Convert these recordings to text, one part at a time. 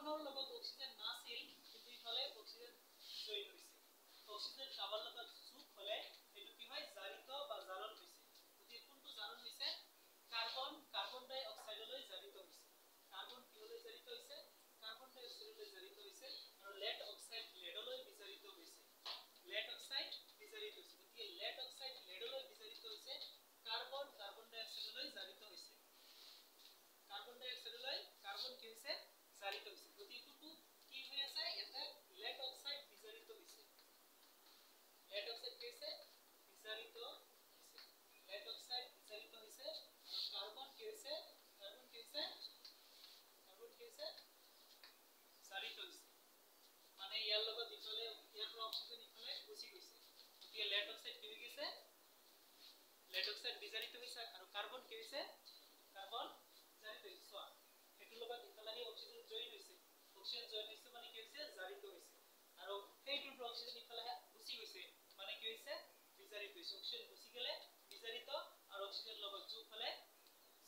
কাৰ্বনৰ লগত অক্সিজেন নাছিল কিন্তু ইফালে অক্সিজেন জইন হৈছে অক্সিজেন কাৰ্বনৰ লগত যোগ হলে এটো কি হয় জাৰিত বা জাৰণ হৈছে গতিকে কোনটো জাৰণ হৈছে কাৰ্বন ডাই অক্সাইডলৈ জাৰিত হৈছে কাৰ্বন কিহলৈ জাৰিত হৈছে কাৰ্বন ডাই অক্সাইডলৈ জাৰিত হৈছে আৰু লেড অক্সাইড লেডলৈ বিজাৰিত হৈছে লেড অক্সাইড বিজাৰিত হৈছে গতিকে লেড অক্সাইড লেডলৈ বিজাৰিত হৈছে কাৰ্বন ডাই অক্সাইডলৈ জাৰিত হৈছে কাৰ্বন ডাই অক্সাইডলৈ কাৰ্বন কি হৈছে জাৰিত হৈছে গতিকে কোনটো কি হৈ আছে ইয়াতে লেড অক্সাইড বিজাৰিত হৈছে লেড অক্সাইড কি হৈছে বিজাৰিত হৈছে লেড অক্সাইড বিজাৰিত হৈছে আৰু কাৰ্বন কি হৈছে জাৰিত হৈছে মানে ইয়াৰ লগত ইফালে ইয়াৰ পৰা অক্সিজেন ইফালে গুচি গৈছে গতিকে লেড অক্সাইড কি হৈ গৈছে লেড অক্সাইড বিজাৰিত হৈছে আৰু কাৰ্বন কি হৈছে কাৰ্বন জাৰিত হৈছে চোৱা এটোৰ লগত ইফালে অক্সিজেন জইন হৈছে মানে কি হৈছে জাৰিত হৈছে আৰু সেইটোৰ পৰা অক্সিজেন ইফালে গুচি গৈছে মানে কি হৈছে বিজাৰিত হৈছে অক্সিজেন গুচি গলে বিজাৰিত আৰু অক্সিজেন লগত যোগ হলে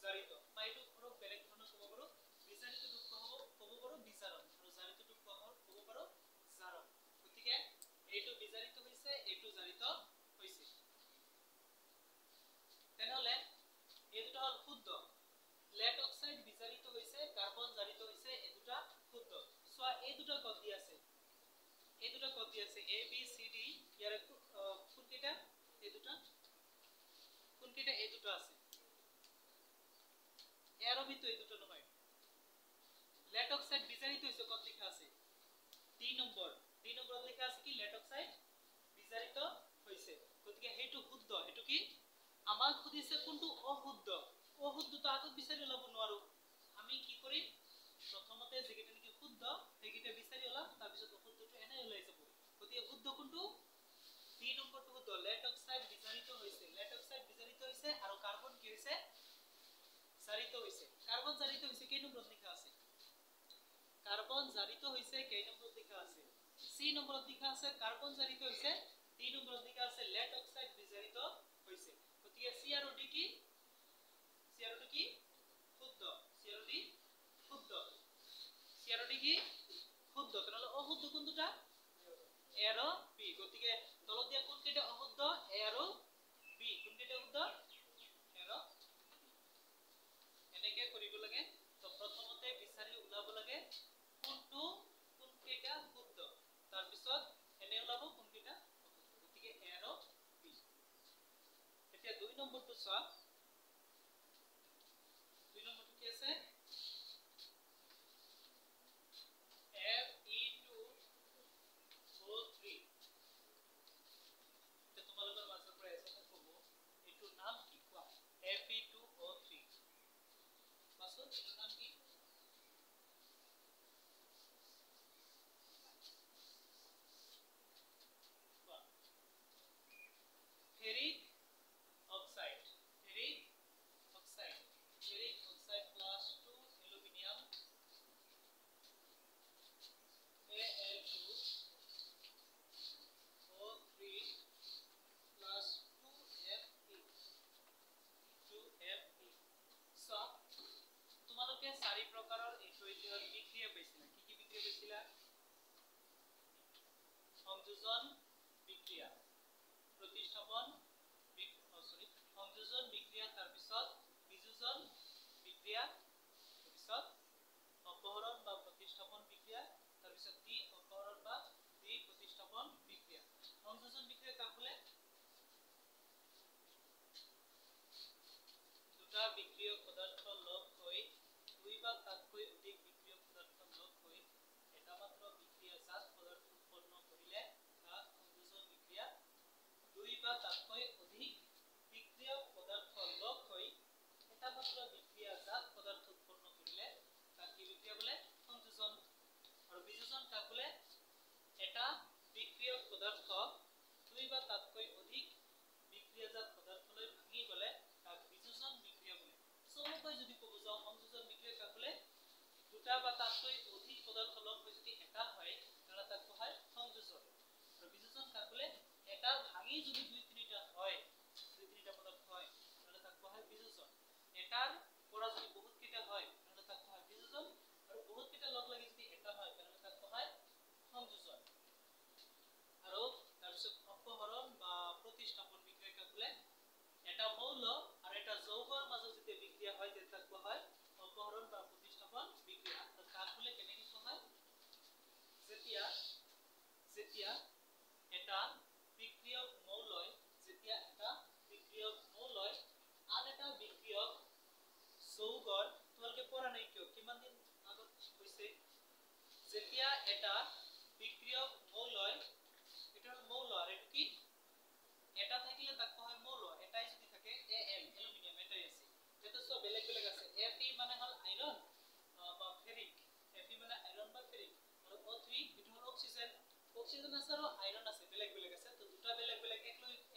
জাৰিত পাইটো কোনো বেলেগ ধৰণৰ ক'ব পাৰো বিজাৰিতটো ক'ব পাৰো বিজাৰণ আৰু জাৰিতটো ক'ব পাৰো জাৰণ গতিকে এইটো বিজাৰিত হৈছে এইটো জাৰিত হৈছে তেনেহলে এই দুটা হল শুদ্ধ লেড অক্সাইড বিজাৰিত হৈছে কাৰ্বন জাৰিত হৈছে এই দুটা শুদ্ধ সোয়া এই দুটা কত দি আছে a b c d ইয়াৰ কোনকেটা এই দুটা আছে এর ভিতর এই দুটো নহয় লেড অক্সাইড বিজারিত হইছে কত লেখা আছে 3 নম্বর লেখা আছে কি লেড অক্সাইড বিজারিত হইছে গতিকে হেতু শুদ্ধ হেতু কি আমাক খুদিছে কোনটো অশুদ্ধ তো আগত বিচাৰি লব নোৱাৰো আমি কি কৰিম প্ৰথমতে যেগেটা নেকি শুদ্ধ হেগিটা বিচাৰি ওলাম তাৰ পিছত অশুদ্ধটো এনে ওলাই যাব গতিকে শুদ্ধ কোনটো 3 নম্বৰটো শুদ্ধ লেড অক্সাইড বিজাৰিত হৈছে আৰু কাৰ্বন কি হৈছে জাৰিত হৈছে কাৰ্বন জাৰিত হৈছে কেই নম্বৰত লিখা আছে কাৰ্বন জাৰিত হৈছে কেই নম্বৰত লিখা আছে সি নম্বৰত লিখা আছে কাৰ্বন জাৰিত হৈছে 3 নম্বৰত লিখা আছে লেড অক্সাইড বিজাৰিত হৈছে গতিকে সি আৰু ডি কি শুদ্ধ তেনেহলে অশুদ্ধ কোন দুটা এ আৰু বি গতিকে তলত দিয়া কোন কেইটা অশুদ্ধ এ আৰু বি কোন কেইটা শুদ্ধ এ আৰু এনেকে কৰিব লাগে তো প্ৰথমতে বিচাৰি উলাব লাগে কোন কেইটা শুদ্ধ তাৰ পিছত এনে উলাব কোন কেইটা গতিকে এ আৰু বি এতিয়া 2 নম্বৰটো চোৱা 2 নম্বৰটো কি আছে Fe2O3 তে তোমালোকৰ মাজৰ পৰা এজনে ক'ব এইটোৰ নাম কি কোৱা Fe2O3 পাছত এইটোৰ নাম কি কোৱা ferric oxide plus 2 aluminium Al2O3 plus 2Fe so তোমালোকে চাৰি প্ৰকাৰৰ ইকুৱেশ্যন বিক্ৰিয়া পাইছিলা কি বিক্ৰিয়া পাইছিলা সংযোজন বিক্ৰিয়া প্ৰতিস্থাপন সংযোজন বিক্ৰিয়া তাৰ পিছত বিযোজন বিক্ৰিয়া তাৰ পিছত অপহৰণ বা প্ৰতিস্থাপন বিক্ৰিয়া তাৰ পিছত দ্বি অপহৰণ বা দ্বি প্ৰতিস্থাপন বিক্ৰিয়া সংযোজন বিক্ৰিয়া কাক বোলে দুটা বিক্রিয়ক পদার্থ লগ হৈ দুই বা তাতকৈ অধিক বিক্রিয়ক পদার্থ লগ হৈ এটা মাত্ৰ বিক্ৰিয়া জাত পদাৰ্থ উৎপন্ন কৰিলে তাক বিক্ৰিয়ক মৌলয় এটা হল মৌল আৰ এটা কি এটা থাকলে তাক কোৱা হয় মৌল এটাই যদি থাকে Am অ্যালুমিনিয়াম এটাই আছে যেটা সব বেলেগ বেলেগ আছে Fe মানে হল আয়রন বা ফেরিক Fe মানে আয়রন বা ফেরিক আর O3 এটা হল অক্সিজেন অক্সিজেন আছে আর আয়রন আছে বেলেগ বেলেগ আছে তো দুটা বেলেগ বেলেগ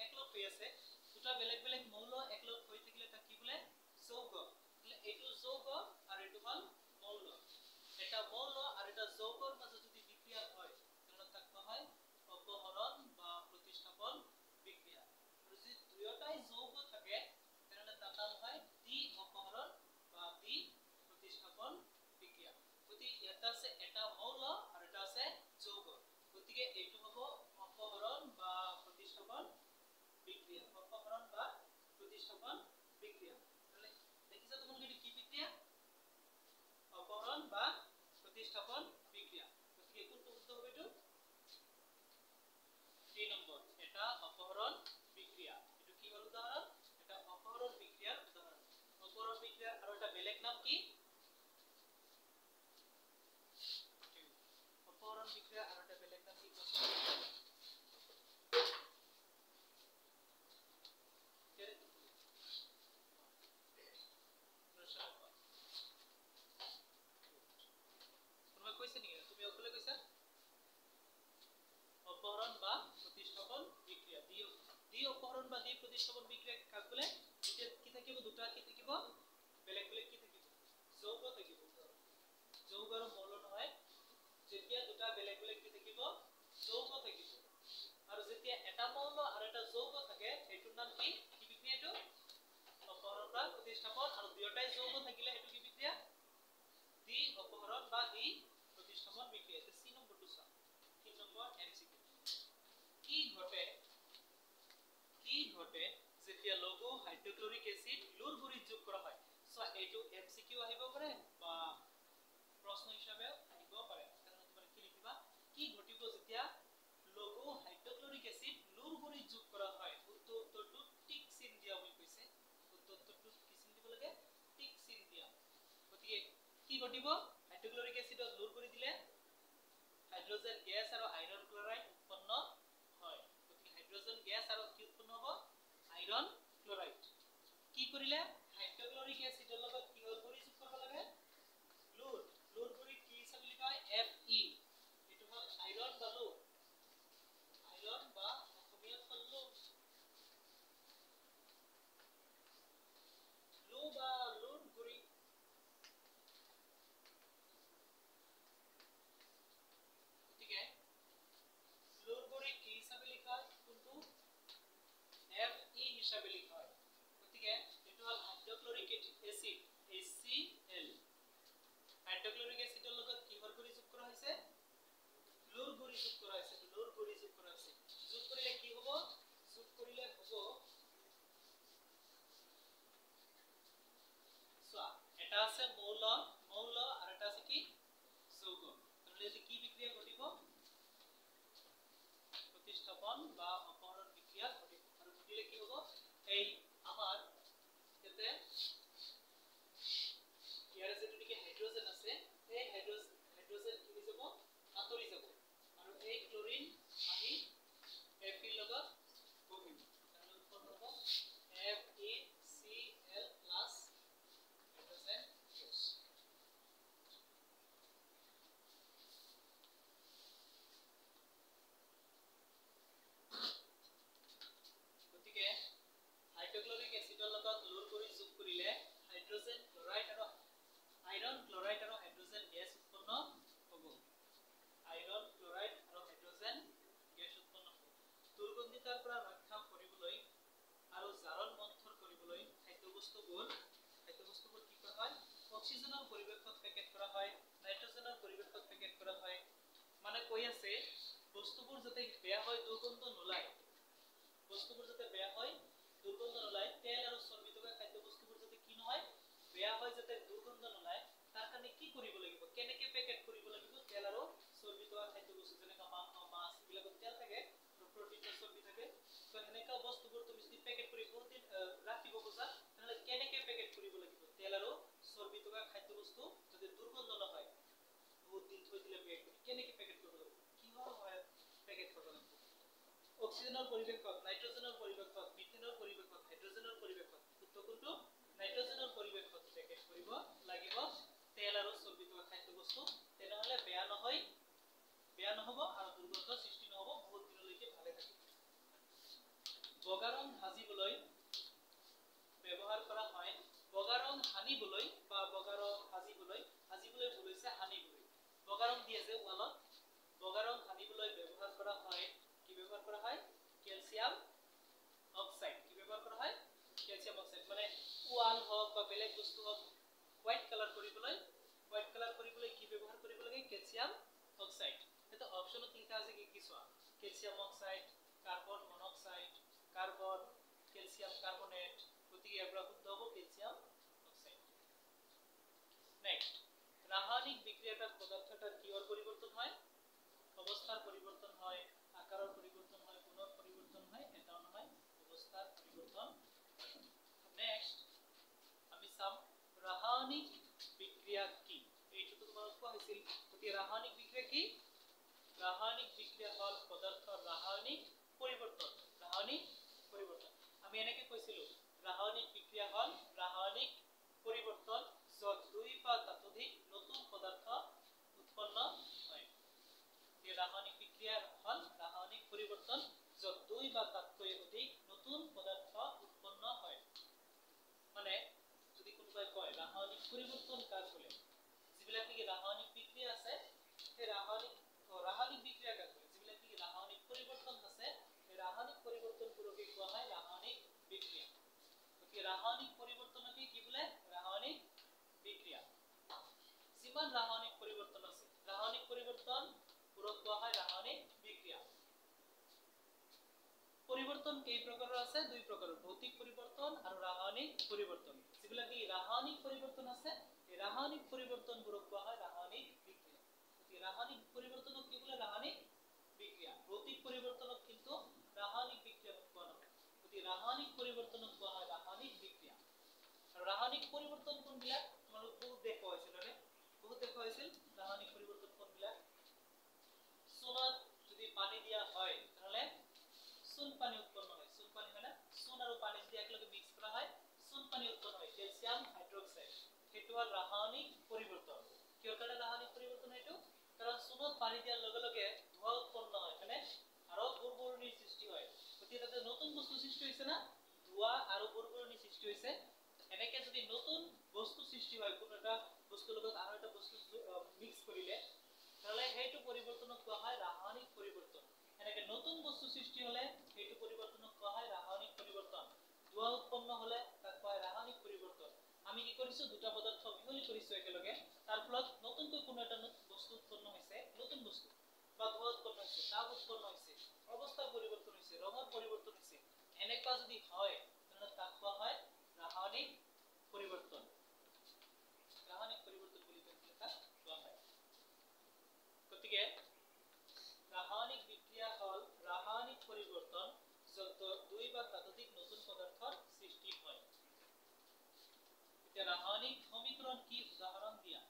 একলগ হই আছে দুটা বেলেগ বেলেগ মৌল একলগ হই থাকলে তা কি বলে যৌগ তাহলে এটু যৌগ আর এটু হল মৌল এটা মৌল আর এটা যৌগের মাঝে যদি বিক্রিয়া হয় তাহলে তা কোৱা হয় অপহরণ বা প্রতিস্থাপন বিক্রিয়া আর যদি দুয়োটাই যৌগ থাকে তাহলে তার নাম হয় দ্বি অপহরণ বা দ্বি প্রতিস্থাপন বিক্রিয়া গতি এটা আছে এটা মৌল আর এটা আছে যৌগ গতিকে এইটো হ'ব অপহরণ বা প্রতিস্থাপন বিক্রিয়া অপহরণ বা প্রতিস্থাপন বিক্রিয়া তাহলে দেখিছা তোমালোকে এটি কি বিক্রিয়া অপহরণ বা প্রতিস্থাপন বিক্রিয়া গতিকে কোনটো উত্তর হবে এটো 3 নম্বর এটা অপহরণ বিক্রিয়া এটো কি হল উদাহরণ এটা অপহরণ বিক্রিয়ার উদাহরণ অপহরণ বিক্রিয়ার আর এটা বেলেগ নাম কি অপহরণ বিক্রিয়া আর এটা বেলেগ নাম কি তোমরা কইছে নি তুমি অকলে কইছা অপহরণ বা প্রতিস্থাপন বিক্রিয়া দ্বি অপহরণ বা দ্বি প্রতিস্থাপন বিক্রিয়া কাক বলে এটা কি থাকিব দুটা কি থাকিব বেলেগ বেলেগ কি থাকিব যৌগ থাকিব যৌগ আর মৌল নহয় যেতিয়া দুটা বেলেগ বেলেগ কি থাকিব যৌগ থাকিব আর যেতিয়া এটা মৌল আর এটা যৌগ থাকে এটার নাম কি কি বিক্রিয়া এটো অপহরণ বা প্রতিস্থাপন আর দুয়োটাই যৌগ থাকিলে এটো কি বিক্রিয়া দ্বি অপহরণ বা দ্বি প্রতিস্থাপন বিক্রিয়া এটা সি নম্বরটো চাও 3 নম্বর এমসিকিউ কি ঘটে যেতিয়া লঘু হাইড্রোক্লোরিক এসিড লুর গুড়িত যোগ করা হয় সো এইটো এমসিকিউ আহিব পারে বা প্রশ্ন হিসাবে আহিব পারে কারণ তোমরা কি লিখিবা কি ঘটিব যেতিয়া লঘু হাইড্রোক্লোরিক এসিড লুর গুড়িত যোগ করা হয় উত্তরটো টিক চিহ্ন দিয়া হৈ কৈছে উত্তরটো কি চিহ্ন দিব লাগে টিক চিহ্ন দিয়া গতিকে কি ঘটিব হাইড্রোক্লোরিক এসিডত লুর গুড়ি দিলে হাইড্রোজেন গ্যাস আর আয়রন ক্লোরাইড উৎপন্ন হয় গতিকে হাইড্রোজেন গ্যাস আর কি উৎপন্ন হ'ব আয়রন ক্লোরাইড কি কৰিলে হাইড্ৰোক্লোৰিক এসিডৰ লগত কি হল গুড়ি যোগ কৰিব লাগে লুৰ গুড়ি কি হিচাপে লিখা হয় Fe এটো হল আয়ৰন বা লু আয়ৰন বা অসমীয়াত হল লু বা লুৰ গুড়ি গতিকে লুৰ গুড়ি কি হিচাপে লিখা হয় কোনটো Fe হিসাবে লিখা হয় গতিকে এটো হল হাইড্রোক্লোরিক এসিড HCl হাইড্রোক্লোরিক এসিডৰ লগত কিহৰ গুড়ি যোগ কৰা হৈছে লুৰ গুড়ি যোগ কৰা হৈছে লুৰ গুড়ি যোগ কৰা হৈছে যোগ কৰিলে কি হ'ব যোগ কৰিলে হ'ব সোয়া এটা আছে মৌল আর এটা আছে কি যৌগ তাহলে এতে কি বিক্রিয়া ঘটিব প্রতিস্থাপন বা অপহরণ বিক্রিয়া ঘটিব আর ঘটিলে কি হ'ব এই আমার এতে ইয়াৰ যেটো কি হাইড্ৰোজেন আছে এই হাইড্ৰোজেন কি হৈ যাব আতৰি যাব আৰু এই ক্লোৰিন আহি Fe লগত বহিব তাহলে উৎপন্ন হ'ব FeCl হাইড্ৰোজেন গ্যাস গতিকে হাইড্ৰোক্লোৰিক এসিডৰ লগত লুৰ গুড়ি যোগ কৰিলে হাইড্ৰোজেন ক্লোৰাইড আৰু আয়ৰন ক্লোৰাইড আৰু হাইড্ৰোজেন গ্যাস উৎপন্ন হ'ব আয়ৰন ক্লোৰাইড আৰু হাইড্ৰোজেন গ্যাস উৎপন্ন হ'ব দুৰ্গন্ধিতাৰ পৰা ৰক্ষা কৰিবলৈ আৰু জাৰণ মন্থৰ কৰিবলৈ খাদ্যবস্তুবোৰ কি কৰা হয় অক্সিজেনৰ পৰিৱেশত পেকেট কৰা হয় নাইট্ৰজেনৰ পৰিৱেশত পেকেট কৰা হয় মানে কৈ আছে বস্তুবোৰ যাতে বেয়া হয় দুৰ্গন্ধ নোলায় বস্তুবোৰ যাতে বেয়া হয় দুৰ্গন্ধ নোলায় তেল আৰু চৰ্বি থকা খাদ্যবস্তুবোৰ যাতে কি নহয় বেয়া হয় যাতে দুৰ্গন্ধ নোলায় তাৰ কাৰণে কি কৰিব লাগিব কেনেকে পেকেট কৰিব লাগিব তেল আৰু চৰ্বি থকা খাদ্যবস্তু যেনেকা মাছ বিলাকত তেল থাকে প্ৰটিন চৰ্বি থাকে তো এনেকা বস্তুবোৰ তুমি যদি পেকেট কৰি বহুদিন ৰাখিব খোজা তাহলে কেনেকে পেকেট কৰিব লাগিব তেল আৰু চৰ্বি থকা খাদ্যবস্তু যাতে দুৰ্গন্ধ নহয় বহুত দিন থৈ দিলে পেকেট কৰি কেনেকে পেকেট কৰিব লাগিব কি নাইট্ৰজেনৰ পৰিৱেশত মিথেনৰ পৰিৱেশত হাইড্ৰজেনৰ পৰিৱেশত শুদ্ধ কোনটো নাইট্ৰজেনৰ পৰিৱেশত ব্ৰেকেট কৰিব লাগিব তেল আৰু চৰ্বিত খাদ্য বস্তু তেনেহলে বেয়া নহব আৰু দুৰ্গন্ধ সৃষ্টি নহব বহুত দিনলৈকে ভালে থাকিব বগা ৰং ভাজিবলৈ ব্যৱহাৰ কৰা হয় বগা ৰং হানিবলৈ বা বগা ৰং ভাজিবলৈ বুলিছে হানিবলৈ বগা ৰং দিয়ে যে ওয়ালত বগা ৰং হানিবলৈ ব্যৱহাৰ কৰা হয় কি ব্যৱহাৰ কৰা হয় ক্যালসিয়াম অক্সাইড কি ব্যৱহাৰ কৰা হয় ক্যালসিয়াম অক্সাইড মানে ওয়াল হওক বা বেলেগ বস্তু হওক হোয়াইট কালার কৰিবলৈ কি ব্যৱহাৰ কৰিব লাগে ক্যালসিয়াম অক্সাইড এটা অপচন তিনটা আছে কি কি সোয়া calcium oxide carbon monoxide carbon calcium carbonate গতিকে ইয়াৰ পৰা শুদ্ধ হ'ব ক্যালসিয়াম অক্সাইড নেক্সট ৰাসায়নিক বিক্ৰিয়াটা পদাৰ্থটাৰ কিহৰ পরিবর্তন হয় অবস্থার পরিবর্তন হয় আকারের পরিবর্তন হয় গুণের পরিবর্তন হয় এটাও নহয় অবস্থার পরিবর্তন নেক্সট আমি সাম রাসায়নিক বিক্রিয়া কি এইটো তোমাক কোৱা হৈছিল গতিকে ৰাসায়নিক বিক্ৰিয়া কি ৰাসায়নিক বিক্ৰিয়া হল পদাৰ্থৰ রাসায়নিক পরিবর্তন আমি এনেকে কৈছিলো রাসায়নিক বিক্রিয়া হল রাসায়নিক পরিবর্তন যত দুই বা ততোধিক নতুন পদার্থ উৎপন্ন হয় এই রাসায়নিক বিক্রিয়া হল রাসায়নিক পরিবর্তন যত দুই বা তাতকৈ অধিক নতুন পদার্থ উৎপন্ন হয় মানে যদি কোনোবাই কয় রাসায়নিক পরিবর্তন কাজ বলে যিবিলাক কি রাসায়নিক বিক্রিয়া আছে সেই রাসায়নিক বিক্রিয়া কাজ বলে যিবিলাক কি রাসায়নিক পরিবর্তন আছে এই রাসায়নিক পরিবর্তনগুলোকে কোৱা হয় ৰাসায়নিক বিক্ৰিয়া গতিকে ৰাসায়নিক পৰিবৰ্তনকে কি বলে ৰাসায়নিক বিক্ৰিয়া যিমান ৰাসায়নিক পৰিবৰ্তন আছে ৰাসায়নিক পৰিবৰ্তন পুৰো কোৱা হয় রাসায়নিক বিক্রিয়া পরিবর্তন কেই প্রকারের আছে দুই প্রকারের ভৌতিক পরিবর্তন আর রাসায়নিক পরিবর্তন যেগুলা কি রাসায়নিক পরিবর্তন আছে এই রাসায়নিক পরিবর্তনগুলো কোৱা হয় ৰাসায়নিক বিক্ৰিয়া গতিকে ৰাসায়নিক পৰিবৰ্তনক কি বলে ৰাসায়নিক বিক্ৰিয়া ভৌতিক পৰিবৰ্তনক কিন্তু ৰাসায়নিক বিক্ৰিয়া কোৱা নহয় গতিকে ৰাসায়নিক পৰিবৰ্তনক কোৱা হয় রাসায়নিক বিক্রিয়া আর রাসায়নিক পরিবর্তন কোনবিলাক তোমালোক বহুত দেখা হৈছিল রাসায়নিক পরিবর্তন কোনবিলাক সোনাত যদি পানি দিয়া হয় তাহলে সোন পানি উৎপন্ন হয় সোন পানি মানে সোন আৰু পানি যদি একলগে মিক্স কৰা হয় সোন পানি উৎপন্ন হয় ক্যালসিয়াম হাইড্ৰোক্সাইড হেতু হল ৰাসায়নিক পৰিবৰ্তন কিয় কাৰণে ৰাসায়নিক পৰিৱৰ্তন হেতু কাৰণ সোনত পানি দিয়াৰ লগে লগে ধোঁৱা উৎপন্ন হয় মানে আৰু বুৰবুৰণিৰ সৃষ্টি হয় গতিকে তাতে নতুন বস্তু সৃষ্টি হৈছে না ধোঁৱা আৰু বুৰবুৰণিৰ সৃষ্টি হৈছে এনেকে যদি নতুন বস্তু সৃষ্টি হয় কোনো এটা বস্তুৰ লগত আৰু এটা বস্তু মিক্স কৰিলে তাহলে হেতু পৰিৱৰ্তনক কোৱা হয় ৰাসায়নিক পৰিৱৰ্তন এনেকে নতুন বস্তু সৃষ্টি হলে হেতু পৰিৱৰ্তনক কোৱা হয় ৰাসায়নিক পৰিৱৰ্তন ধোঁৱা উৎপন্ন হলে তাক কোৱা হয় ৰাসায়নিক পৰিৱৰ্তন আমি কি কৰিছো দুটা পদাৰ্থ মিহলি কৰিছো একেলগে তাৰ ফলত নতুনকৈ কোনো এটা বস্তু উৎপন্ন হৈছে নতুন বস্তু বা ধোঁৱা উৎপন্ন হৈছে তাপ উৎপন্ন হৈছে অৱস্থাৰ পৰিৱৰ্তন হৈছে ৰঙৰ পৰিৱৰ্তন হৈছে এনেকুৱা যদি হয় তাহলে তাক কোৱা হয় ৰাসায়নিক পৰিবৰ্তন বুলি কোৱা হয় গতিকে ৰাসায়নিক বিক্ৰিয়া হল ৰাসায়নিক পৰিবৰ্তন যত দুই বা ততোধিক নতুন পদাৰ্থৰ সৃষ্টি হয় এতিয়া ৰাসায়নিক সমীকৰণ কি উদাহৰণ দিয়া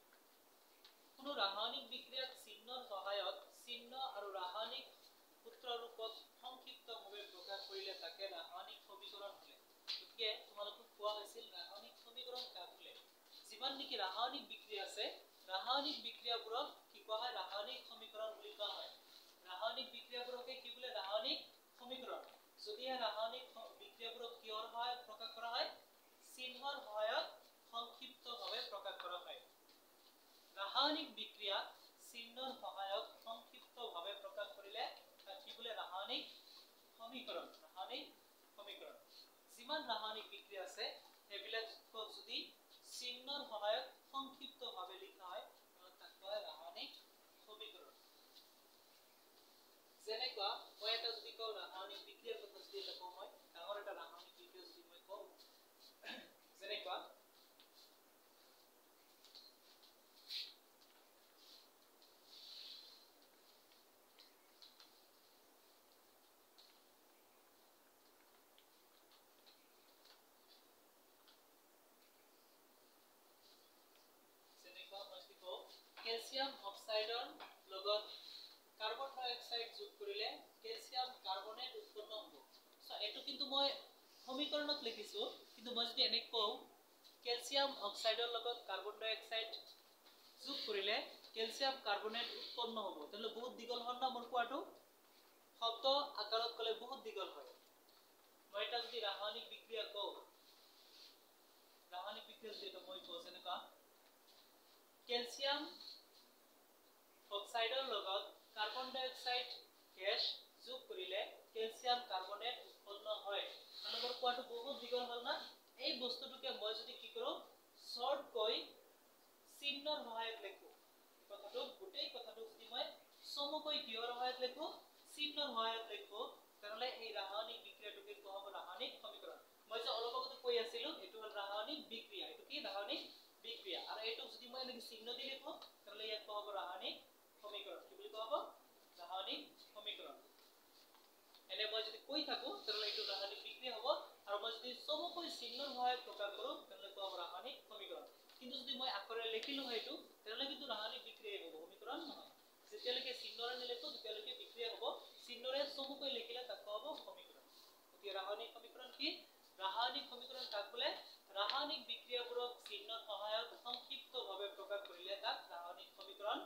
কোনো ৰাসায়নিক বিক্ৰিয়াত চিহ্নৰ সহায়ত চিহ্ন আৰু ৰাসায়নিক সূত্ৰ ৰূপত সংক্ষিপ্তভাৱে প্ৰকাশ কৰিলে তাকে ৰাসায়নিক সমীকৰণ বোলে গতিকে তোমালোকক কোৱা হৈছিল ৰাসায়নিক সমীকৰণ কাক বোলে যিমান নেকি ৰাসায়নিক বিক্ৰিয়া আছে ৰাসায়নিক বিক্ৰিয়াবোৰক কি কোৱা হয় ৰাসায়নিক সমীকৰণ বুলি কোৱা হয় ৰাসায়নিক বিক্ৰিয়াবোৰকে কি বোলে ৰাসায়নিক সমীকৰণ যদি ৰাসায়নিক বিক্ৰিয়াবোৰক কিহৰ সহায়ত প্ৰকাশ কৰা হয় চিহ্নৰ সহায়ত সংক্ষিপ্তভাৱে প্ৰকাশ কৰা হয় ৰাসায়নিক বিক্ৰিয়া চিহ্নৰ সহায়ত সংক্ষিপ্তভাৱে প্ৰকাশ কৰিলে তাক কি বোলে ৰাসায়নিক সমীকৰণ যিমান ৰাসায়নিক বিক্ৰিয়া আছে সেইবিলাকক যদি চিহ্নৰ সহায়ত সংক্ষিপ্তভাৱে লিখা হয় তাহলে তাক কোৱা হয় ৰাসায়নিক সমীকৰণ যেনেকুৱা মই এটা যদি কওঁ ৰাসায়নিক বিক্ৰিয়াৰ কথা যদি এটা কওঁ মই ডাঙৰ এটা ৰাসায়নিক বিক্ৰিয়া যদি মই কওঁ যেনেকুৱা ক্যালসিয়াম অক্সাইডৰ লগত কাৰ্বন ডাই অক্সাইড যোগ কৰিলে ক্যালসিয়াম কাৰ্বনেট উৎপন্ন হ'ব সো এটো কিন্তু মই সমীকৰণত লিখিছো কিন্তু মই যদি এনে কও ক্যালসিয়াম অক্সাইডৰ লগত কাৰ্বন ডাই অক্সাইড যোগ কৰিলে ক্যালসিয়াম কাৰ্বনেট উৎপন্ন হ'ব তেলে বহুত দীঘল হ'ল না মোৰ কোৱাটো শব্দ আকাৰত কলে বহুত দীঘল হয় মই এটা যদি ৰাসায়নিক বিক্ৰিয়া কও ৰাসায়নিক বিক্ৰিয়া যেটা মই কও যেনেকা ক্যালসিয়াম অক্সাইডৰ লগত কাৰ্বন ডাই অক্সাইড গ্যাস যোগ কৰিলে ক্যালসিয়াম কাৰ্বনেট উৎপন্ন হয় আমাৰ কোৱাটো বহুত দীঘল হ'ল না এই বস্তুটোকে মই যদি কি কৰো শৰ্ট কৈ চিহ্নৰ সহায়ত লিখো কথাটো গোটেই কথাটো যদি মই সমকৈ কিহৰ সহায়ত লিখো চিহ্নৰ সহায়ত লিখো তেনলে এই ৰাসায়নিক বিক্ৰিয়াটোকে কোৱা হ'ব ৰাসায়নিক সমীকৰণ মই যে অলপ আগতে কৈ আছিলো এটো হ'ল ৰাসায়নিক বিক্ৰিয়া এটো কি ৰাসায়নিক বিক্ৰিয়া আৰু এটো যদি মই এনেকৈ চিহ্ন দি লিখো তেনলে ইয়াত কোৱা হ'ব ৰাসায়নিক সমীকৰণ কি বুলি কোৱা হ'ব ৰাসায়নিক সমীকৰণ এনে মই যদি কৈ থাকো তেনলে এটো ৰাসায়নিক বিক্ৰিয়া হ'ব আৰু মই যদি সমকৈ চিহ্নৰ সহায়ত প্ৰকাশ কৰো তেনলে কোৱা হ'ব ৰাসায়নিক সমীকৰণ কিন্তু যদি মই আখৰে লিখিলো হয়তো তেনলে কিন্তু ৰাসায়নিক বিক্ৰিয়া হ'ব সমীকৰণ নহয় যেতিয়ালৈকে চিহ্নৰে নিলিখো তেতিয়ালৈকে বিক্ৰিয়া হ'ব চিহ্নৰে সমকৈ লিখিলে তাক কোৱা হ'ব সমীকৰণ এতিয়া ৰাসায়নিক সমীকৰণ কি ৰাসায়নিক সমীকৰণ কাক বোলে ৰাসায়নিক বিক্ৰিয়াবোৰক চিহ্নৰ সহায়ত সংক্ষিপ্তভাৱে প্ৰকাশ কৰিলে তাক ৰাসায়নিক সমীকৰণ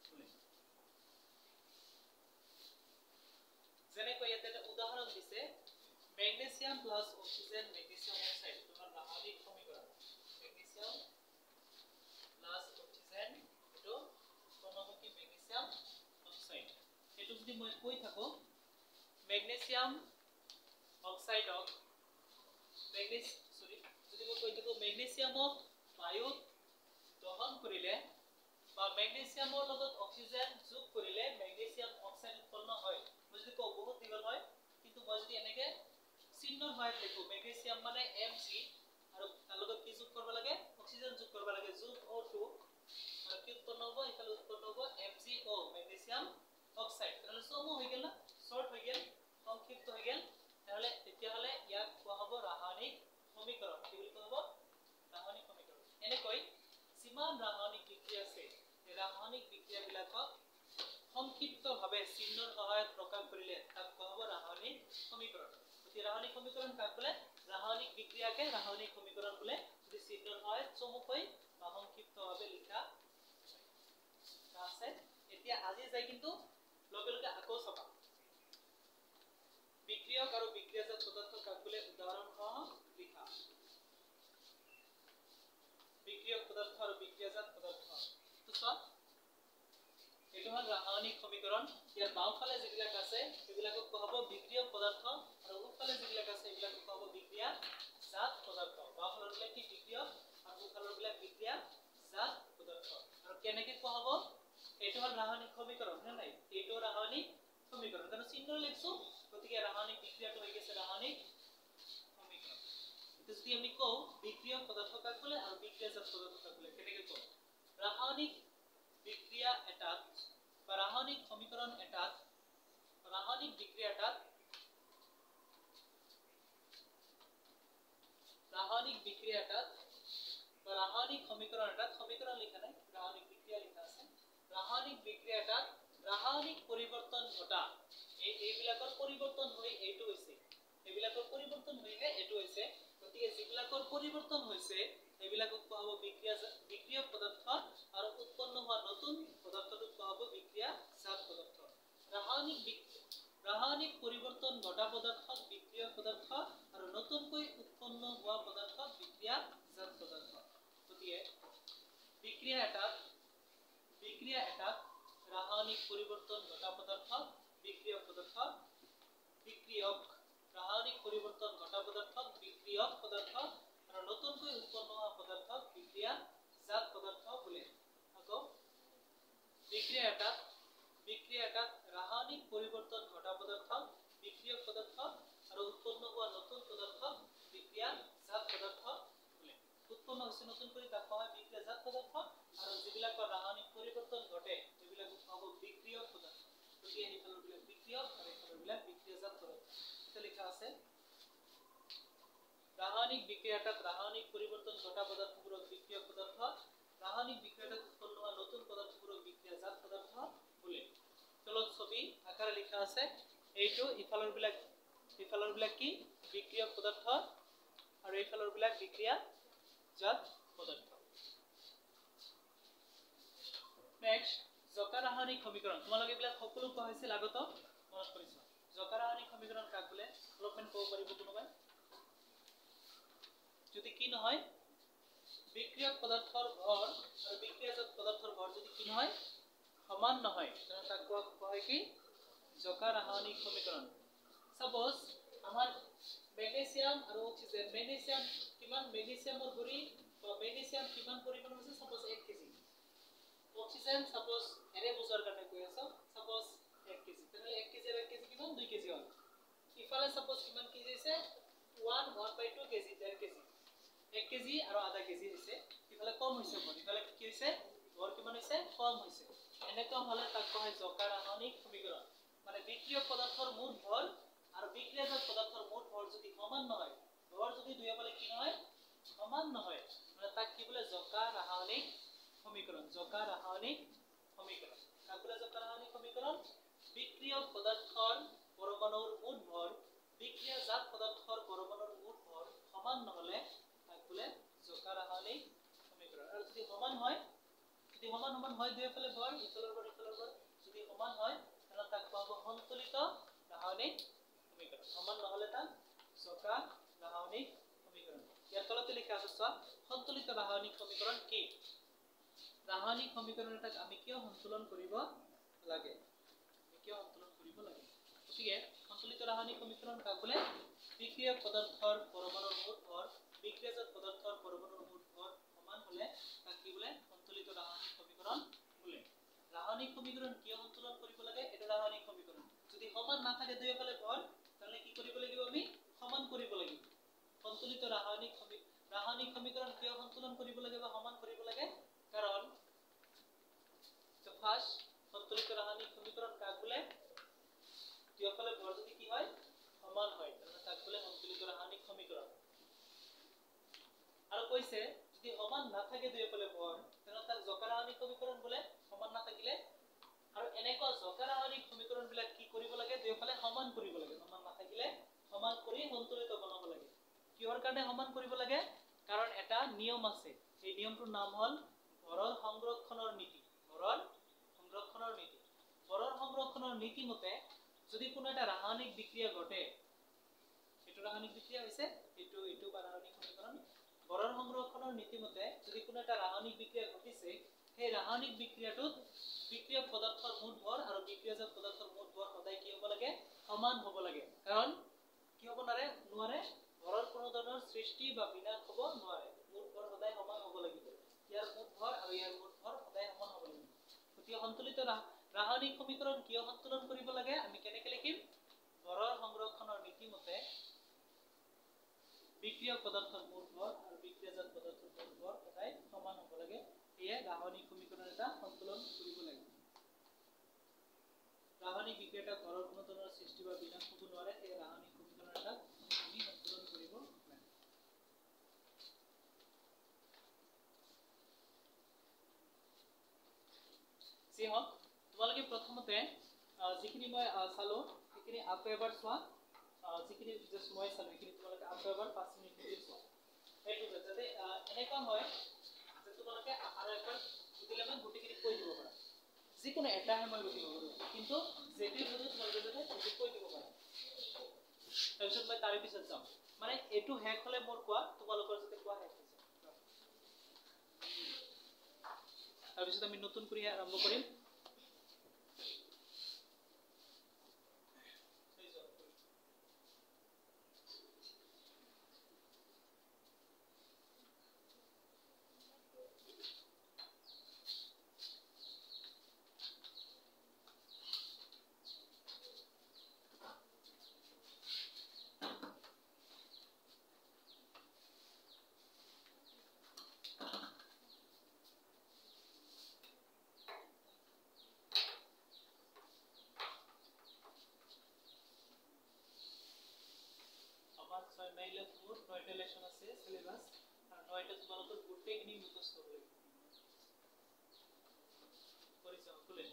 বোলে যেনেকৈ ইয়াতে এটা উদাহৰণ দিছে magnesium plus oxygen magnesium oxide তোমাৰ ৰাসায়নিক সমীকৰণ মেগনেছিয়াম প্লাস অক্সিজেন এটো কোনমুখী মেগনেছিয়াম অক্সাইড এটো যদি মই কৈ থাকো মেগনেছিয়াম অক্সাইডক যদি মই কৈ থাকো মেগনেছিয়ামক বায়ুত দহন কৰিলে বা মেগনেছিয়ামৰ লগত অক্সিজেন যোগ কৰিলে মেগনেছিয়াম অক্সাইড উৎপন্ন হয় মই যদি কও বহুত দীঘল হয় কিন্তু মই যদি এনেকে চিহ্নৰ সহায়ত লিখো মেগনেছিয়াম মানে Mg আৰু তাৰ লগত কি যোগ কৰিব লাগে অক্সিজেন যোগ কৰিব লাগে যোগ O2 আৰু কি উৎপন্ন হ'ব ইফালে উৎপন্ন হ'ব MgO মেগনেছিয়াম অক্সাইড তাহলে সমো হৈ গেল না শর্ট হৈ গেল সংক্ষিপ্ত হৈ গেল তাহলে তেতিয়া হলে ইয়াক কোৱা হ'ব ৰাসায়নিক সমীকৰণ কি বুলি কোৱা হ'ব ৰাসায়নিক সমীকৰণ এনেকৈ যিমান ৰাসায়নিক বিক্ৰিয়া আছে এই ৰাসায়নিক বিক্ৰিয়াবিলাকক সংক্ষিপ্তভাৱে চিহ্নৰ সহায়ত প্ৰকাশ কৰিলে তাক কোৱা হ'ব ৰাসায়নিক সমীকৰণ এতিয়া ৰাসায়নিক সমীকৰণ কাক বোলে ৰাসায়নিক বিক্ৰিয়াকে ৰাসায়নিক সমীকৰণ বোলে যদি চিহ্নৰ সহায়ত চমুকৈ বা সংক্ষিপ্তভাৱে লিখা আছে এতিয়া আজি যাই কিন্তু লগে লগে আকৌ চাবা বিক্ৰিয়ক আৰু বিক্ৰিয়াজাত পদাৰ্থ কাক বোলে উদাহৰণসহ লিখা বিক্রিয়ক পদার্থ আর বিক্রিয়াজাত পদার্থ তো সব এটো হল রাসায়নিক সমীকরণ ইয়ার বাওফালে যেবিলাক আছে সেবিলাকক কোৱা হ'ব বিক্ৰিয়ক পদাৰ্থ আৰু উপফালে যেবিলাক আছে এবিলাকক কোৱা হ'ব বিক্ৰিয়াজাত পদাৰ্থ বাওফালৰ বিলাক কি বিক্ৰিয়ক আৰু উপফালৰ বিলাক বিক্ৰিয়াজাত পদাৰ্থ আৰু কেনেকৈ কোৱা হ'ব এটো হল ৰাসায়নিক সমীকৰণ না নাই এটো ৰাসায়নিক সমীকৰণ কাৰণ চিহ্ন লিখছো গতিকে ৰাসায়নিক বিক্ৰিয়াটো হৈ গৈছে ৰাসায়নিক যদি আমি কও বিক্রিয়ক পদার্থ কাক বলে আর বিক্রিয়াজাত পদার্থ কাক বলে কেনেকৈ কও রাসায়নিক বিক্রিয়া এটাত বা রাসায়নিক সমীকরণ এটাত রাসায়নিক বিক্রিয়া এটাত রাসায়নিক বিক্রিয়া এটাত বা রাসায়নিক সমীকরণ এটাত সমীকরণ লেখা নাই রাসায়নিক বিক্রিয়া লেখা আছে রাসায়নিক বিক্রিয়া এটাত রাসায়নিক পরিবর্তন ঘটা এইবিলাকৰ পৰিৱৰ্তন হৈ এইটো হৈছে এইবিলাকৰ পৰিৱৰ্তন হৈহে এইটো হৈছে গতিকে যিবিলাকৰ পৰিৱৰ্তন হৈছে এইবিলাকক কোৱা হ'ব বিক্ৰিয়ক পদাৰ্থ আৰু উৎপন্ন হোৱা নতুন পদাৰ্থটোক কোৱা হ'ব বিক্ৰিয়াজাত পদাৰ্থ ৰাসায়নিক পৰিৱৰ্তন ঘটা পদাৰ্থক বিক্ৰিয়ক পদাৰ্থ আৰু নতুনকৈ উৎপন্ন হোৱা পদাৰ্থক বিক্ৰিয়াজাত পদাৰ্থ গতিকে বিক্ৰিয়া এটাত ৰাসায়নিক পৰিৱৰ্তন ঘটা পদাৰ্থ বিক্ৰিয়ক পদাৰ্থ বিক্ৰিয়ক ৰাসায়নিক পৰিবৰ্তন ঘটা পদাৰ্থ বিক্ৰিয়ক পদাৰ্থ আৰ নতুনকৈ উৎপন্ন হোৱা পদাৰ্থ বিক্ৰিয়াজাত পদাৰ্থ বলে আকৌ বিক্ৰিয়া এটাত ৰাসায়নিক পৰিবৰ্তন ঘটা পদাৰ্থ বিক্ৰিয়ক পদাৰ্থ আৰ উৎপন্ন হোৱা নতুন পদাৰ্থ বিক্ৰিয়াজাত পদাৰ্থ বলে উৎপন্ন হৈছে নতুন কৰি তাক কোৱা হয় বিক্ৰিয়াজাত পদাৰ্থ আৰু যিবিলাকৰ ৰাসায়নিক পৰিবৰ্তন ঘটে সেইবিলাক কোৱা হ'ব বিক্ৰিয়ক পদাৰ্থ গতিকে এইফালৰ বিলাক বিক্ৰিয়ক আৰু এইফালৰ বিলাক বিক্ৰিয়াজাত পদাৰ্থ এটা লেখা আছে ৰাসায়নিক বিক্ৰিয়াটাত ৰাসায়নিক পৰিবৰ্তন ঘটা পদাৰ্থবোৰক বিক্ৰিয়ক পদাৰ্থ ৰাসায়নিক বিক্ৰিয়াটাত উৎপন্ন হোৱা নতুন পদাৰ্থবোৰক বিক্ৰিয়াজাত পদাৰ্থ বলে তো তলত ছবি আকাৰে লিখা আছে এইটো ইফালৰ বিলাক কি বিক্ৰিয়ক পদাৰ্থ আৰু এইফালৰ বিলাক বিক্ৰিয়াজাত পদাৰ্থ নেক্সট জকা ৰাসায়নিক সমীকৰণ তোমালোকে এইবিলাক সকলো কোৱা হৈছিল আগত মনত কৰিছো জকা ৰাসায়নিক সমীকৰণ কাক বোলে অলপমান ক'ব পাৰিব কোনোবাই যদি কি নহয় বিক্ৰিয়ক পদাৰ্থৰ ভৰ আৰু বিক্ৰিয়াজাত পদাৰ্থৰ ভৰ যদি কি নহয় সমান নহয় তেনে তাক কোৱা হয় কি জকা ৰাসায়নিক সমীকৰণ সাপোজ আমাৰ মেগনেসিয়াম আৰু অক্সিজেন মেগনেসিয়াম কিমান মেগনেসিয়ামৰ গুৰি বা মেগনেসিয়াম কিমান পৰিমাণৰ আছে সাপোজ 1 কেজি অক্সিজেন সাপোজ এনে বুজাৰ কাৰণে কৈ আছো সাপোজ 1 কেজি তেনে 1 কেজি আৰু 1 কেজি কিমান 2 কেজি হ'ল ইফালে সাপোজ কিমান কেজি আছে 1/2 কেজি 1.5 কেজি 1 কেজি আৰু আধা কেজি হৈছে ইফালে কম হৈছে ইফালে কি হৈছে ভৰ কিমান হৈছে কম হৈছে এনেকৈ হলে তাক কোৱা হয় জকা ৰাসায়নিক সমীকৰণ মানে বিক্ৰিয়ক পদাৰ্থৰ মুঠ ভৰ আৰু বিক্ৰিয়াজাত পদাৰ্থৰ মুঠ ভৰ যদি সমান নহয় ভৰ যদি দুয়োফালে কি নহয় সমান নহয় মানে তাক কি বোলে জকা ৰাসায়নিক সমীকৰণ জকা ৰাসায়নিক সমীকৰণ তাক বোলে জকা ৰাসায়নিক সমীকৰণ বিক্ৰিয়ক পদাৰ্থৰ পৰমাণুৰ মুঠ ভৰ বিক্ৰিয়াজাত পদাৰ্থৰ পৰমাণুৰ মুঠ ভৰ সমান নহলে বোলে জকা ৰাসায়নিক সমীকৰণ আৰু যদি সমান হয় দুয়োফালে ভৰ ইফালৰ ভৰ যদি সমান হয় তেনে তাক কোৱা হ'ব সন্তুলিত ৰাসায়নিক সমীকৰণ সমান নহলে তাক জকা ৰাসায়নিক সমীকৰণ ইয়াৰ তলতে লিখা আছে চোৱা সন্তুলিত ৰাসায়নিক সমীকৰণ কি ৰাসায়নিক সমীকৰণ এটাক আমি কিয় সন্তুলন কৰিব লাগে গতিকে সন্তুলিত ৰাসায়নিক সমীকৰণ কাক বোলে বিক্ৰিয়ক পদাৰ্থৰ পৰমাণুৰ মুঠ ভৰ বিক্ৰিয়াজাত পদাৰ্থৰ পৰমাণুৰ মুঠ ভৰ সমান হলে তাক কি বোলে সন্তুলিত ৰাসায়নিক সমীকৰণ বোলে ৰাসায়নিক সমীকৰণ কিয় সন্তুলন কৰিব লাগে এটা ৰাসায়নিক সমীকৰণ যদি সমান না থাকে দুয়োফালে ভৰ তাহলে কি কৰিব লাগিব আমি সমান কৰিব লাগিব সন্তুলিত ৰাসায়নিক সমীকৰণ কিয় সন্তুলন কৰিব লাগে বা সমান কৰিব লাগে কাৰণ তো ফাৰ্স্ট সন্তুলিত ৰাসায়নিক সমীকৰণ কাক বোলে দুয়োফালে ভৰ যদি কি হয় সমান হয় তাহলে তাক বোলে সন্তুলিত ৰাসায়নিক সমীকৰণ আৰু কৈছে যদি সমান না থাকে দুয়োফালে ভৰ তেনে তাক জকা ৰাসায়নিক সমীকৰণ বোলে সমান না থাকিলে আৰু এনেকুৱা জকা ৰাসায়নিক সমীকৰণ বিলাক কি কৰিব লাগে দুয়োফালে সমান কৰিব লাগে সমান না থাকিলে সমান কৰি সন্তুলিত বনাব লাগে কিহৰ কাৰণে সমান কৰিব লাগে কাৰণ এটা নিয়ম আছে এই নিয়মটোৰ নাম হল ভৰৰ সংৰক্ষণৰ নীতি ভৰৰ সংৰক্ষণৰ নীতি মতে যদি কোনো এটা ৰাসায়নিক বিক্ৰিয়া ঘটে এইটো ৰাসায়নিক বিক্ৰিয়া হৈছে এইটো ৰাসায়নিক সমীকৰণ ভৰৰ সংৰক্ষণৰ নীতি মতে যদি কোনো এটা ৰাসায়নিক বিক্ৰিয়া ঘটিছে সেই ৰাসায়নিক বিক্ৰিয়াটোত বিক্ৰিয়ক পদাৰ্থৰ মুঠ ভৰ আৰু বিক্ৰিয়াজাত পদাৰ্থৰ মুঠ ভৰ সদায় কি হ'ব লাগে সমান হ'ব লাগে কাৰণ কি হ'ব নোৱাৰে ভৰৰ কোনো ধৰণৰ সৃষ্টি বা বিনাশ হ'ব নোৱাৰে মুঠ ভৰ সদায় সমান হ'ব লাগিব ইয়াৰ মুঠ ভৰ আৰু ইয়াৰ মুঠ ভৰ সদায় সমান হ'ব লাগিব গতিকে সন্তুলিত ৰাসায়নিক সমীকৰণ কিয় সন্তুলন কৰিব লাগে আমি কেনেকৈ লিখিম ভৰৰ সংৰক্ষণৰ নীতি মতে বিক্ৰিয়ক পদাৰ্থৰ মুঠ ভৰ আৰু বিক্ৰিয়াজাত পদাৰ্থৰ মুঠ ভৰ সদায় সমান হ'ব লাগে এয়ে ৰাসায়নিক সমীকৰণ এটা সন্তুলন কৰিব লাগে ৰাসায়নিক বিক্ৰিয়াটা ভৰৰ কোনো ধৰণৰ সৃষ্টি বা বিনাশ হ'ব নোৱাৰে এই ৰাসায়নিক সমীকৰণ এটা আমি সন্তুলন কৰিব লাগে যি হওক তোমালোকে প্ৰথমতে যিখিনি মই চালো সেইখিনি আকৌ এবাৰ চোৱা যিখিনি জাস্ট মই চালো সেইখিনি তোমালোকে আকৌ এবাৰ 5 মিনিট ধৰি চোৱা এইটো যাতে এনেকুৱা হয় যে তোমালোকে আৰু একবাৰ বুজিলে মানে গোটেইখিনি কৈ দিব পাৰা যিকোনো এটাহে মই বুজিব পাৰো কিন্তু যেটি বুজি তোমালোকে যাতে বুজি কৈ দিব পাৰা তাৰপিছত মই তাৰে পিছত যাম মানে এইটো শেষ হলে মোৰ কোৱা তোমালোকৰ যাতে কোৱা শেষ হৈ যায় তাৰপিছত আমি নতুন কৰি আৰম্ভ কৰিম মাইলে মোৰ 9টা লেসন আছে সিলেবাস আৰ 9টা তোমালোকৰ গোটেইখিনি মুখস্থ হ'ব লাগিব কৰিছা সকলোৱে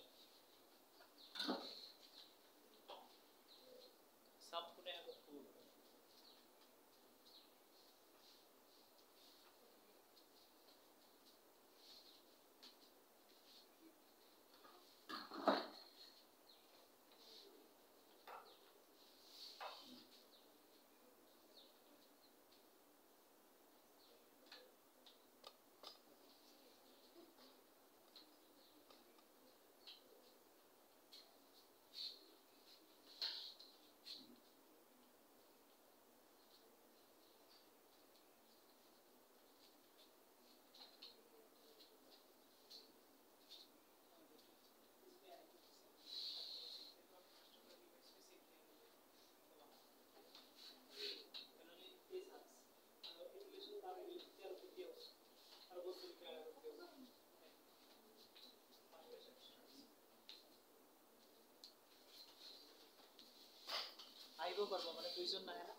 আহিব পারবো মানে দুইজন নাহে না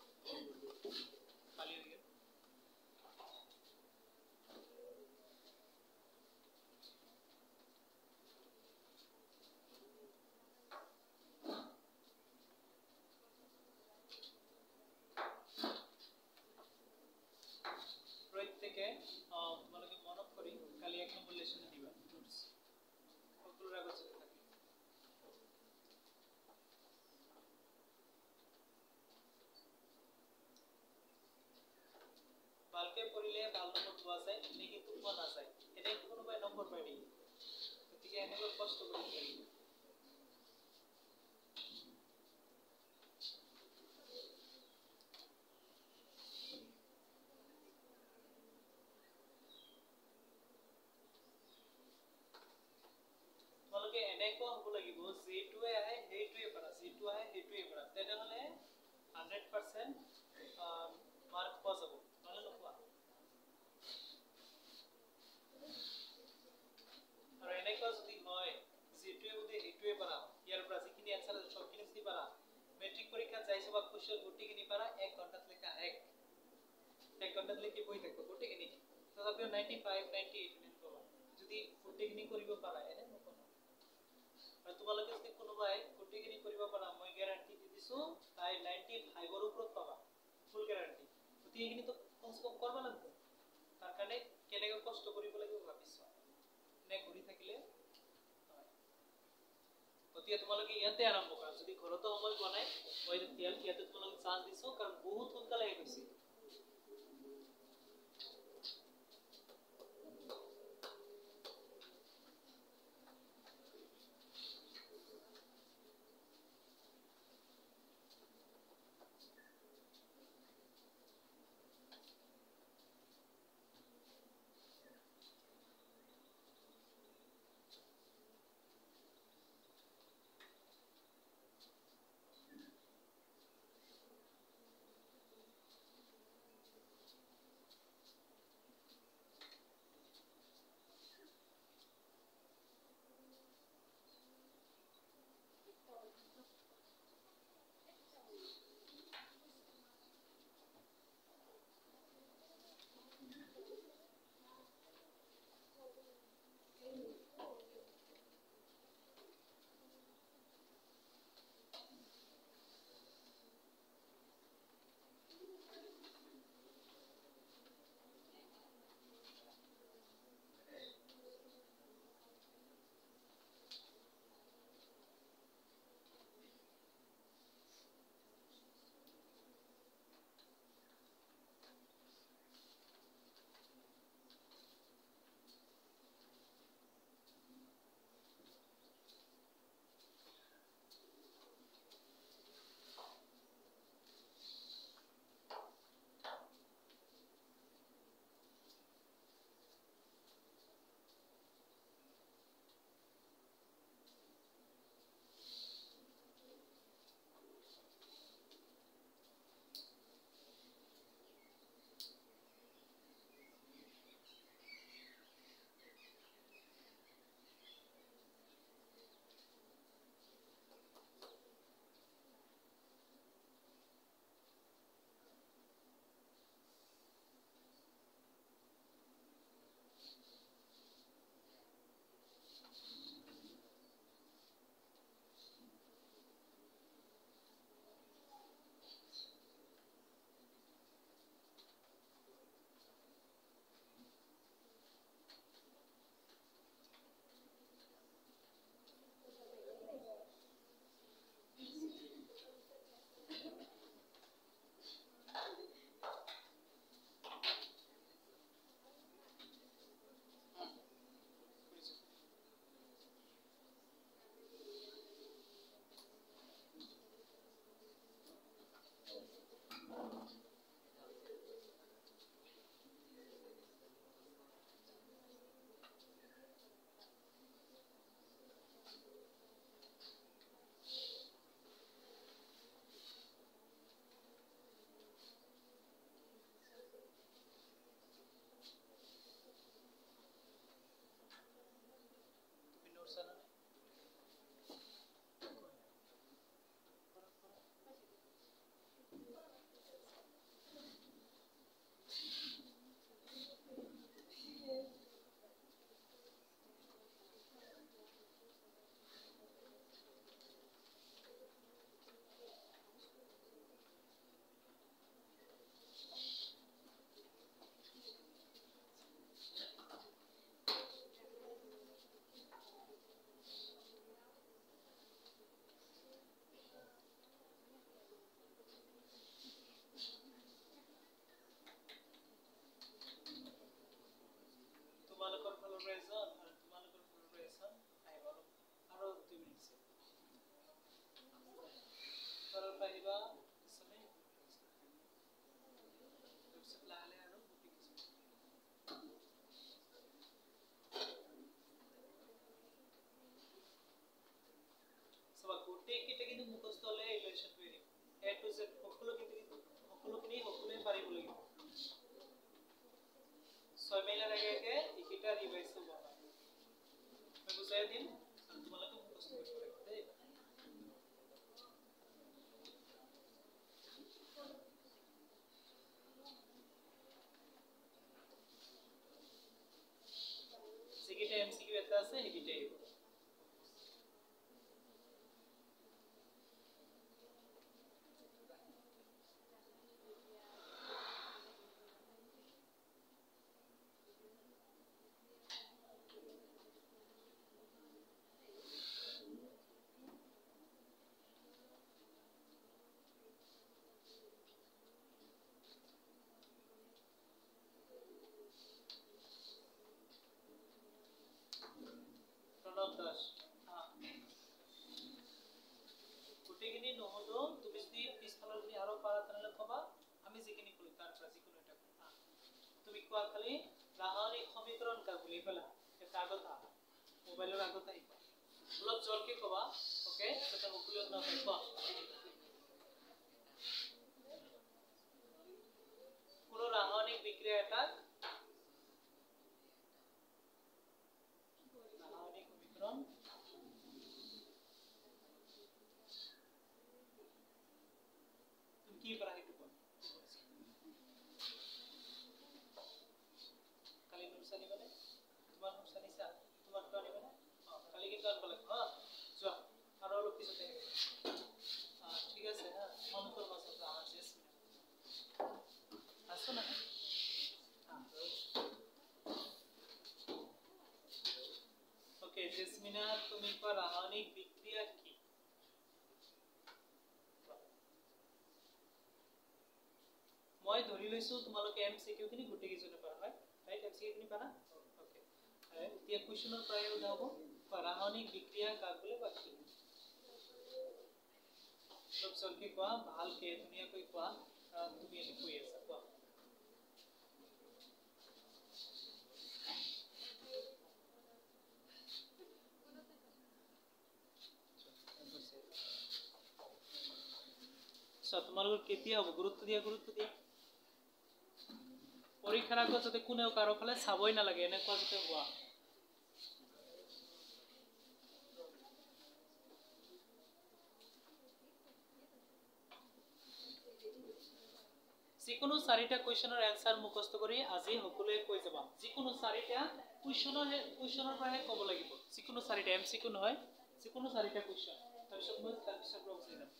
খালি হয়ে গেল প্রত্যেকে তোমাকে মনে করি খালি এক নম্বর লেসনে দিবা নোটস সকল কাগজে থাকে বালকে পড়িলে ভালো নম্বর পাওয়া যায় নাকি তুলবা না যায় এটা কোনো ভাই নম্বর পাইনি ঠিক আছে এনেও কষ্ট করে করি তোমালোকে এনেকো হ'ব লাগিব যেটোৱে আহে সেইটোৱে পাৰা যেটো আহে সেইটোৱে পাৰা তেনেহলে 100% মাৰ্ক পাওয়া যাব নহলে নোপোৱা আৰু এনেকুৱা যদি হয় যেটোৱে যদি সেইটোৱে পাৰা ইয়াৰ পৰা যিখিনি আনসাৰ আছে সবখিনি যদি পাৰা মেট্রিক পরীক্ষা যাইছো বা কোশ্চেন গুটিখিনি পারা 1 ঘন্টাত লেখা 1 ঘন্টাত লেখি বই থাকবো গুটিখিনি তথাপিও 95 98 পাবা যদি গুটিখিনি কৰিব পাৰা এনে নকৰা আৰু তোমালোকে যদি কোনোবাই গুটিখিনি কৰিব পাৰা মই গ্যাৰান্টি দি দিছো তাই 95 ৰ ওপৰত পাবা ফুল গ্যাৰান্টি গুটিখিনি তো কষ্ট কৰবা লাগব তাৰ কাৰণে কেনেকৈ কষ্ট কৰিব লাগিব ভাবিছো নে ঘূৰি থাকিলে গতিকে তোমালোকে ইয়াতে আৰম্ভ কৰা যদি ঘৰতো সময় পোৱা নাই মই ইয়াতে তোমালোকে চান্স দিছো কাৰণ বহুত সোনকালে আহি গৈছে প্ৰিপাৰেচন আৰু তোমালোকৰ প্ৰিপাৰেচন আহিব আৰু 2 মিনিট তলৰ পৰা আহিবা পিছলৈ তাৰপিছত লাহে লাহে আৰু গোটেই কিছু সব গোটেই কেইটা কিন্তু মুখস্থ হলে ইকুৱেশ্যন কৰি দিম এ টু জেড সকলোখিনি পাৰিব লাগিব 6 মাইলৰ আগে আগে এইকেইটা ৰিভাইজ হ'ব মই বুজাই দিম আৰু তোমালোকে মুখস্থ কৰিব লাগিব দেই যিকেইটা এমসিকিউ এটা আছে সেইকেইটাই আহিব দাস গোটেইখিনি নহলো তুমি যদি পিছফালৰ খিনি আৰু পাৰা তেনেহলে কবা আমি যিখিনি কলো তাৰ পৰা যিকোনো এটা তুমি কোৱা খালি ৰাসায়নিক সমীকৰণ কা বুলি কলা এটা আগত মোবাইলৰ আগত আহিবা অলপ জলকে কবা ওকে এটা সকলোৱে না কোৱা কোনো ৰাসায়নিক বিক্ৰিয়া এটা রাসায়নিক সমীকরণ তুমি কি পড়া একটু বল কালি নোটস আনিবা না তোমার নোটস আনিছা তোমার তো আনিবা না কালি কিন্তু আনবা লাগবে হ্যাঁ যাও আর অলপ পিছতে ঠিক আছে হ্যাঁ মনে করবা সব আমার শেষ আসো না ওকে জেসমিনা তুমি পা রাসায়নিক বিক্রিয়া কি মই ধৰি লৈছো তোমালোকে এমসিকিউ খিনি গুটি কিজনে পাৰা হয় ৰাইট এমসিকিউ খিনি পাৰা ওকে এতিয়া কোৱেশ্চনৰ প্ৰায় উঠাব ৰাসায়নিক বিক্ৰিয়া কাক বোলে বাকি সব জলদি কোৱা ভালকে ধুনীয়াকৈ কোৱা তুমি এনে কৈ আছা কোৱা তোমালোকৰ কেতিয়া হ'ব গুৰুত্ব দিয়া পৰীক্ষাৰ আগত যাতে কোনেও কাৰো ফালে চাবই নালাগে এনেকুৱা যাতে হোৱা যিকোনো 4টা কোৱেশ্চনৰ এনসাৰ মুখস্থ কৰি আজি সকলোৱে কৈ যাবা যিকোনো 4টা কোৱেশ্চনৰ পৰাহে ক'ব লাগিব যিকোনো 4টা এমসিকিউ নহয় যিকোনো 4টা কোৱেশ্চন তাৰপিছত মই তাৰপিছত বুজাই দিম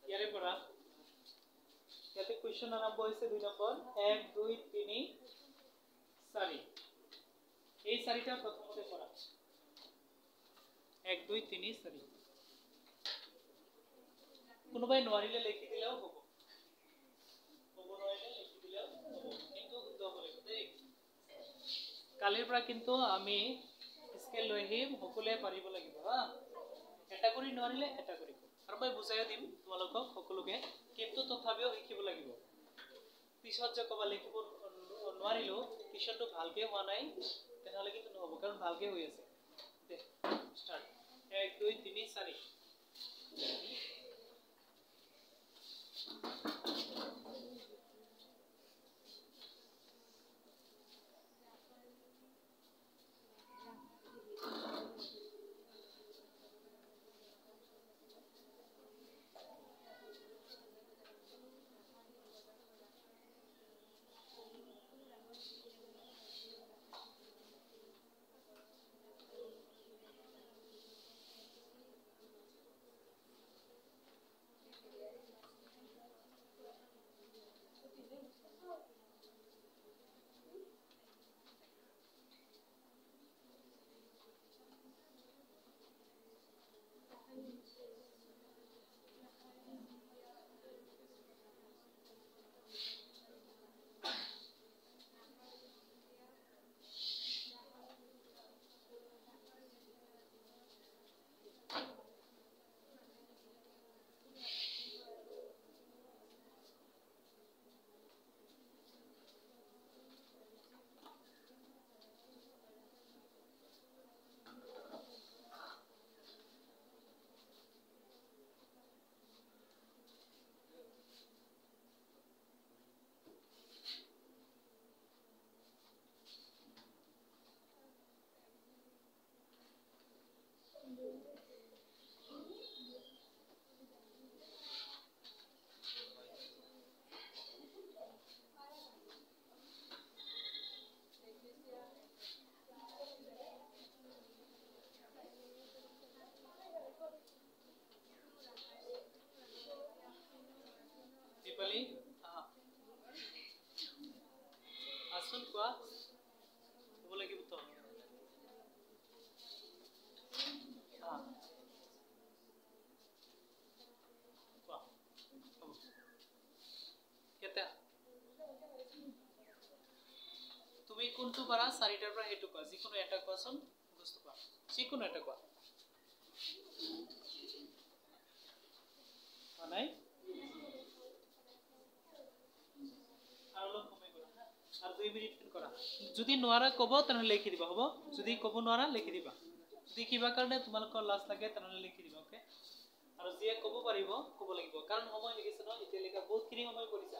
ইয়াৰে পৰা ইয়াতে কোৱেশ্চন আৰম্ভ হৈছে 2 নম্বৰ 1 2 3 4 এই 4টা প্ৰথমতে কৰা 1 2 3 4 কোনোবাই নোৱাৰিলে লিখি দিলেও হ'ব নোৱাৰিলে লিখি দিলেও হ'ব কিন্তু শুদ্ধ হ'ব লাগিব দেই কালিৰ পৰা কিন্তু আমি স্কেল লৈ আহিম সকলোৱে পাৰিব লাগিব হা এটা কৰি নোৱাৰিলে এটা কৰি আৰু মই বুজাই দিম তোমালোকক সকলোকে কিন্তু তথাপিও শিকিব লাগিব পিছত যে কবা লিখিব নোৱাৰিলো কিশনটো ভালকে হোৱা নাই তেনেহলে কিন্তু নহব কাৰণ ভালকে হৈ আছে দে স্টাৰ্ট 1 2 3 4 1 তুমি আসুন কোৱা ক'ব লাগিব তো তুমি কোনটো পাৰা চাৰিটাৰ পৰা হেতু কোৱা যিকোনো এটা কোৱাচোন মুখস্থ কোৱা যিকোনো এটা কোৱা নাই আৰু অলপ কমাই কৰা আৰু 2 মিনিট কৰা যদি নোৱাৰা ক'ব তেনহলে লিখি দিবা হ'ব যদি ক'ব নোৱাৰা লিখি দিবা যদি কিবা কাৰণে তোমালোকৰ লাজ লাগে তেনহলে লিখি দিবা ওকে আৰু যিয়ে ক'ব পাৰিব ক'ব লাগিব কাৰণ সময় লিখিছে ন এতিয়া লিখা বহুতখিনি সময় কৰিছা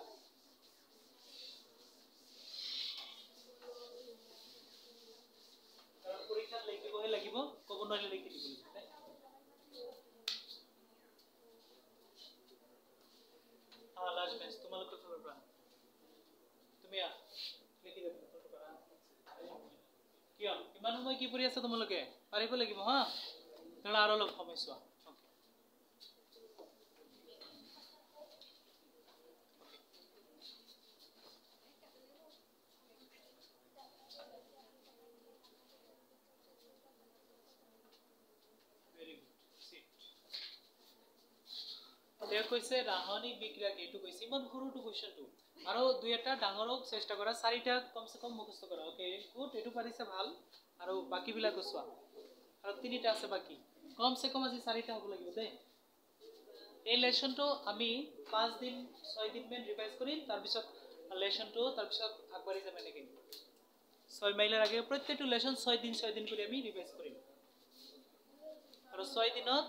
কাৰণ পৰীক্ষাত লিখিবহে লাগিব ক'ব নোৱাৰিলে লিখি দিব লাগিব লাষ্ট বেঞ্চ তোমালোকৰ খবৰ পৰা তুমি লিখি দিবা ফটো কৰা কিয় ইমান সময় কি কৰি আছা তোমালোকে পাৰিব লাগিব হা তেলা আৰু অলপ সময় চোৱা কৈছে ৰাসায়নিক বিক্ৰিয়া এইটো কৈছে ইমান সৰুটো কোৱেশ্চনটো আৰু দুই এটা ডাঙৰক চেষ্টা কৰা চাৰিটা কমসে কম মুখস্থ কৰা ওকে গুড এটো পাৰিছে ভাল আৰু বাকি বিলাক চোৱা আৰু তিনিটা আছে বাকি কমসে কম আজি চাৰিটা হ'ব লাগিব দে এই লেসনটো আমি 5 দিন 6 দিন মান ৰিভাইজ কৰিম তাৰ পিছত লেসনটো তাৰ পিছত আগবাঢ়ি যাম এনেকৈ 6 মাইলৰ আগে প্ৰত্যেকটো লেসন 6 দিন কৰি আমি ৰিভাইজ কৰিম আৰু 6 দিনত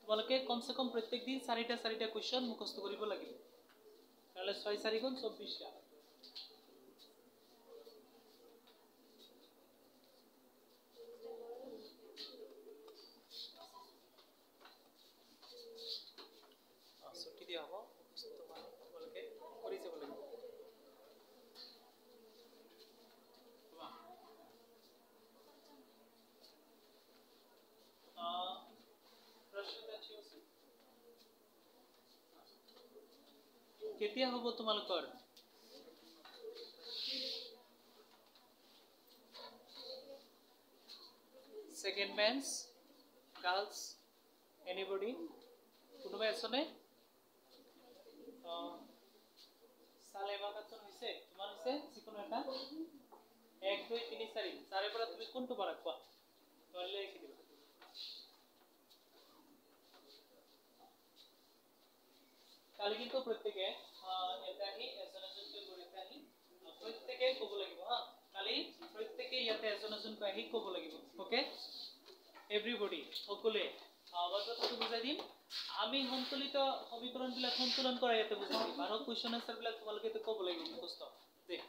তোমালোকে কমসে কম প্ৰত্যেক দিন 4টা কোৱেশ্চন মুখস্থ কৰিব লাগিব তাহলে 6 4 গুণ 24 টা ছুটি দিয়া হ'ব তোমালোকে কৰি যাব লাগিব কেতিয়া হ'ব তোমালোকৰ সেকেন্ড বেঞ্চ গাৰ্লস এনিবডি কোনোবা আছেনে সালে বাকাতন হইছে তোমাৰ হইছে যিকোনো এটা 1 2 3 4 চাৰে পৰা তুমি কোনটো পাৰা কোৱা তাহলে লিখি দিবা কালি কিন্তু প্ৰত্যেককে এটা হি এজনজনকে গৰিতে আহি প্রত্যেককে ক'ব লাগিব হা কালি প্রত্যেককে ইয়াতে এজনজনকে আহি ক'ব লাগিব ওকে এভরিবডি সকলে কথাটো বুজাই দিম আমি সন্তুলিত সমীকৰণবিলাক সন্তুলন কৰা ইয়াতে বুজাই দিম আৰু কোৱেশ্চন আনসাৰ বিলাক তোমালোকে ক'ব লাগিব মুখস্থ দেখ